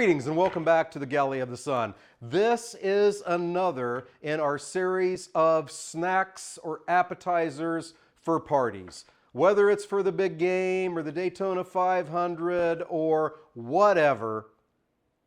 Greetings and welcome back to the Galley of the Sun. This is another in our series of snacks or appetizers for parties. Whether it's for the big game or the Daytona 500 or whatever,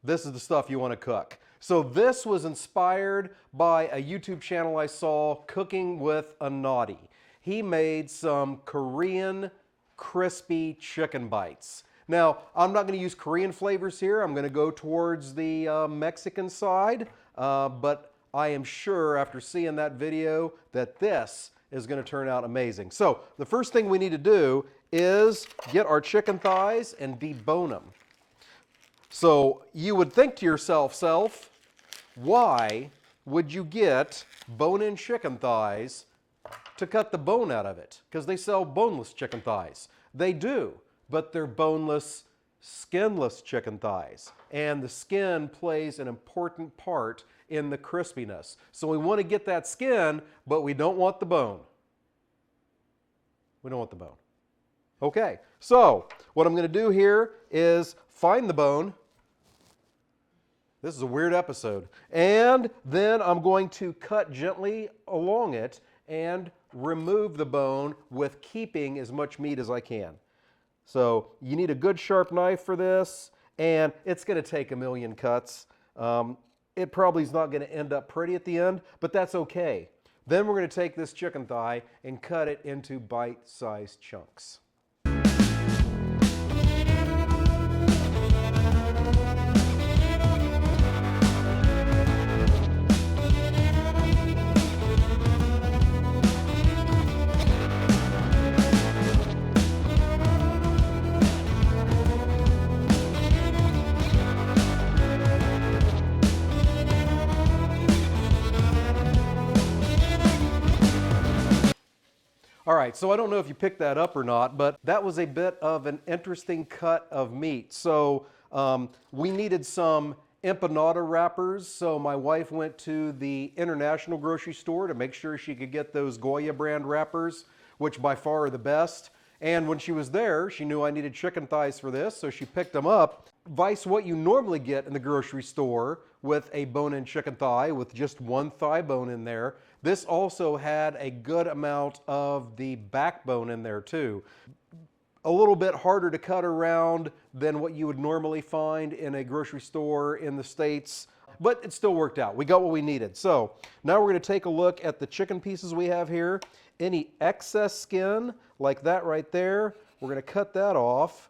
this is the stuff you want to cook. So this was inspired by a YouTube channel I saw, Cooking with a Naughty. He made some Korean crispy chicken bites. Now, I'm not going to use Korean flavors here. I'm going to go towards the Mexican side, but I am sure after seeing that video that this is going to turn out amazing. So the first thing we need to do is get our chicken thighs and debone them. So you would think to yourself, why would you get bone-in chicken thighs to cut the bone out of it? Because they sell boneless chicken thighs. They do. But they're boneless, skinless chicken thighs. And the skin plays an important part in the crispiness. So we want to get that skin, but we don't want the bone. We don't want the bone. Okay, so what I'm going to do here is find the bone. This is a weird episode. And then I'm going to cut gently along it and remove the bone with keeping as much meat as I can. So you need a good sharp knife for this, and it's going to take a million cuts. It probably is not going to end up pretty at the end, but that's okay. Then we're going to take this chicken thigh and cut it into bite-sized chunks. All right, so I don't know if you picked that up or not, but that was a bit of an interesting cut of meat. So we needed some empanada wrappers. So my wife went to the international grocery store to make sure she could get those Goya brand wrappers, which by far are the best. And when she was there, she knew I needed chicken thighs for this, so she picked them up. Vice what you normally get in the grocery store with a bone-in chicken thigh with just one thigh bone in there. This also had a good amount of the backbone in there too. A little bit harder to cut around than what you would normally find in a grocery store in the States, but it still worked out. We got what we needed. So now we're going to take a look at the chicken pieces we have here. Any excess skin, like that right there, we're going to cut that off,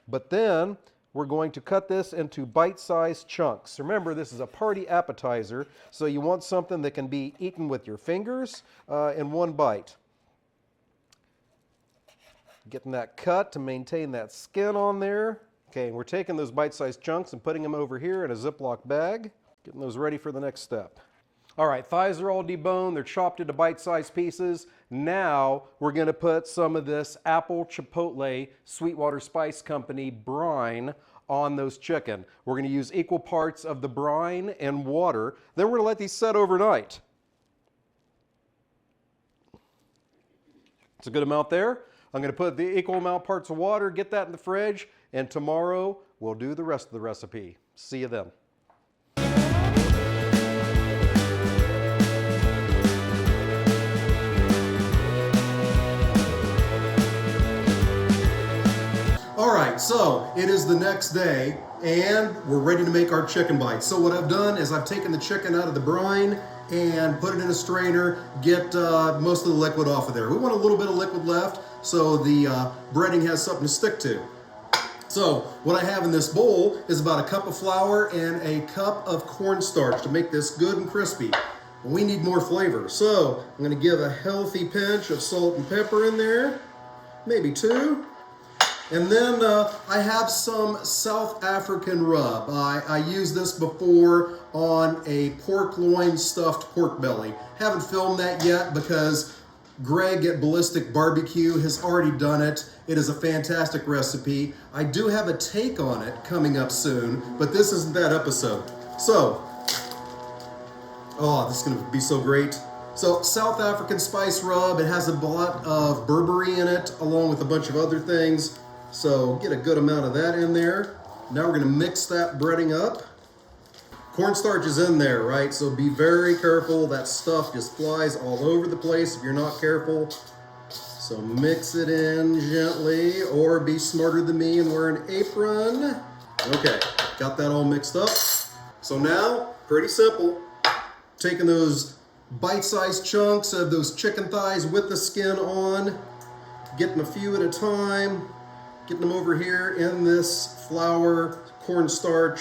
but then we're going to cut this into bite-sized chunks. Remember, this is a party appetizer, so you want something that can be eaten with your fingers in one bite. Getting that cut to maintain that skin on there. Okay, we're taking those bite-sized chunks and putting them over here in a Ziploc bag, getting those ready for the next step. All right, thighs are all deboned, they're chopped into bite-sized pieces. Now we're going to put some of this apple chipotle Sweetwater Spice Company brine on those chicken. We're going to use equal parts of the brine and water. Then we're going to let these set overnight. It's a good amount there. I'm going to put the equal amount parts of water, get that in the fridge, and tomorrow we'll do the rest of the recipe. See you then. All right, so it is the next day and we're ready to make our chicken bites. So what I've done is I've taken the chicken out of the brine and put it in a strainer, get most of the liquid off of there. We want a little bit of liquid left so the breading has something to stick to. So what I have in this bowl is about a cup of flour and a cup of cornstarch to make this good and crispy. We need more flavor, so I'm going to give a healthy pinch of salt and pepper in there, maybe 2. And then I have some South African rub. I used this before on a pork loin stuffed pork belly. Haven't filmed that yet because Greg at Ballistic Barbecue has already done it. It is a fantastic recipe. I do have a take on it coming up soon, but this isn't that episode. So, oh, this is gonna be so great. So South African spice rub, it has a lot of berberry in it, along with a bunch of other things. So get a good amount of that in there. Now we're gonna mix that breading up. Cornstarch is in there, right? So be very careful. That stuff just flies all over the place if you're not careful. So mix it in gently, or be smarter than me and wear an apron. Okay, got that all mixed up. So now, pretty simple. Taking those bite-sized chunks of those chicken thighs with the skin on, getting a few at a time, getting them over here in this flour, cornstarch,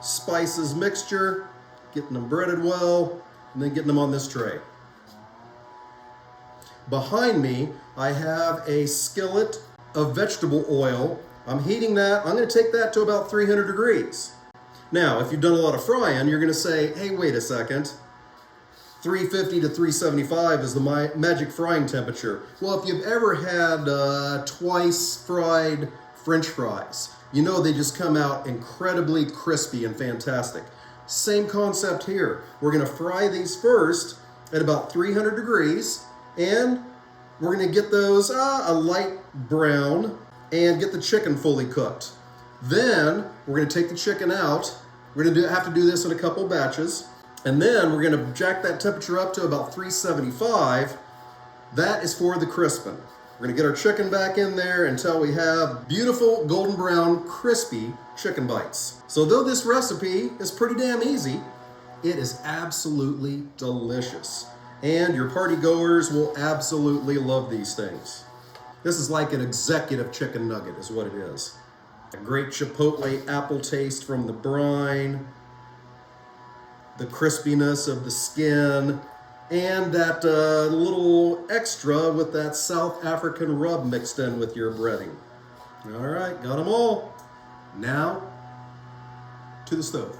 spices mixture, getting them breaded well, and then getting them on this tray. Behind me, I have a skillet of vegetable oil. I'm heating that. I'm going to take that to about 300 degrees. Now, if you've done a lot of frying, you're going to say, hey, wait a second. 350 to 375 is the magic frying temperature. Well, if you've ever had twice fried French fries, you know they just come out incredibly crispy and fantastic. Same concept here. We're going to fry these first at about 300 degrees, and we're going to get those a light brown and get the chicken fully cooked. Then we're going to take the chicken out. We're going to have to do this in a couple batches. And then we're going to jack that temperature up to about 375. That is for the crispin. We're going to get our chicken back in there until we have beautiful golden brown crispy chicken bites. So though this recipe is pretty damn easy, it is absolutely delicious. And your party goers will absolutely love these things. This is like an executive chicken nugget is what it is. A great chipotle apple taste from the brine, the crispiness of the skin, and that little extra with that South African rub mixed in with your breading. All right, got them all. Now, to the stove.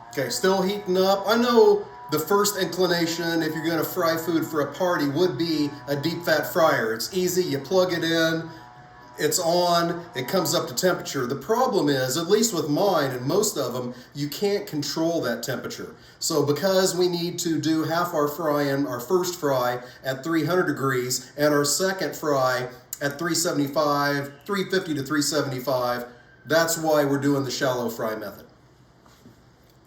Okay, still heating up. I know the first inclination, if you're gonna fry food for a party, would be a deep fat fryer. It's easy, you plug it in, it's on, it comes up to temperature. The problem is, at least with mine and most of them, you can't control that temperature. So because we need to do half our frying, our first fry at 300 degrees and our second fry at 375, 350 to 375, that's why we're doing the shallow fry method.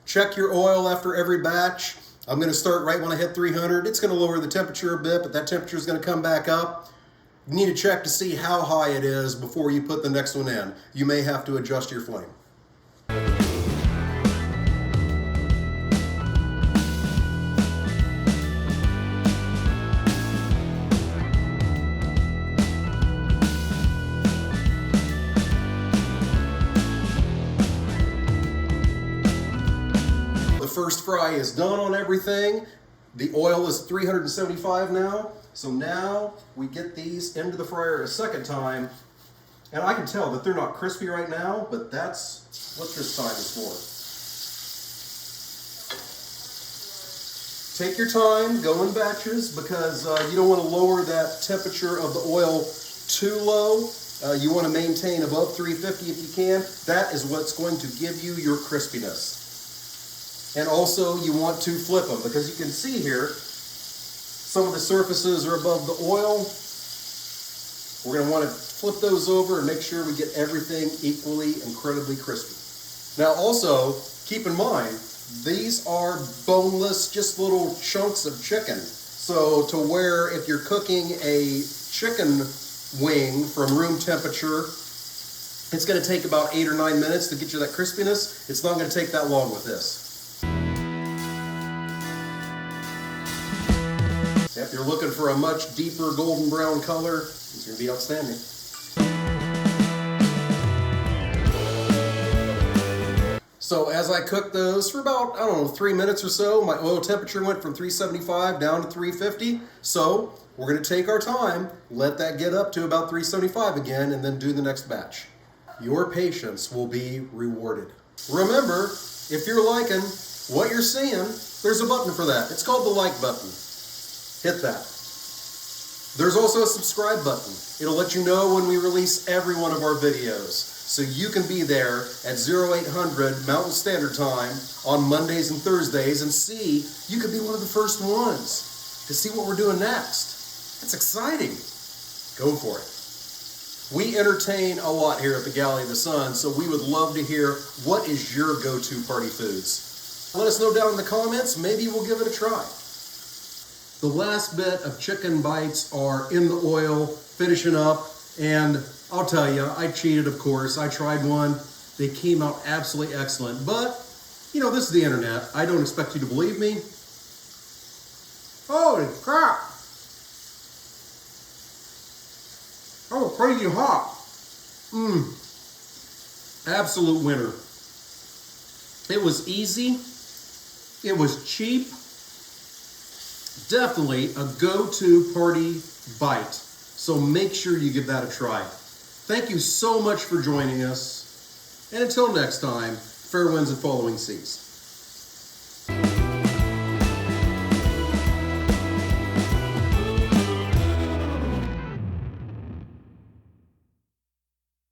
Check your oil after every batch. I'm going to start right when I hit 300. It's going to lower the temperature a bit, but that temperature is going to come back up. You need to check to see how high it is before you put the next one in. You may have to adjust your flame. The first fry is done on everything. The oil is 375 now. So now we get these into the fryer a second time, and I can tell that they're not crispy right now, but that's what this time is for. Take your time, go in batches, because you don't want to lower that temperature of the oil too low. You want to maintain above 350 if you can. That is what's going to give you your crispiness. And also you want to flip them, because you can see here, some of the surfaces are above the oil. We're going to want to flip those over and make sure we get everything equally incredibly crispy. Now also, keep in mind, these are boneless, just little chunks of chicken. So to where if you're cooking a chicken wing from room temperature, it's going to take about 8 or 9 minutes to get you that crispiness. It's not going to take that long with this. If you're looking for a much deeper golden brown color, it's going to be outstanding. So as I cooked those for about, 3 minutes or so, my oil temperature went from 375 down to 350. So we're going to take our time, let that get up to about 375 again, and then do the next batch. Your patience will be rewarded. Remember, if you're liking what you're seeing, there's a button for that. It's called the like button. Hit that. There's also a subscribe button. It'll let you know when we release every one of our videos. So you can be there at 0800 Mountain Standard Time on Mondays and Thursdays and see, you could be one of the first ones to see what we're doing next. That's exciting. Go for it. We entertain a lot here at the Galley of the Sun, so we would love to hear what is your go-to party foods. Let us know down in the comments. Maybe we'll give it a try. The last bit of chicken bites are in the oil, finishing up, and I'll tell you, I cheated, of course. I tried one. They came out absolutely excellent, but you know, this is the internet. I don't expect you to believe me. Holy crap! Oh, crazy hot. Absolute winner. It was easy. It was cheap. Definitely a go-to party bite. So make sure you give that a try. Thank you so much for joining us. And until next time, fair winds and following seas.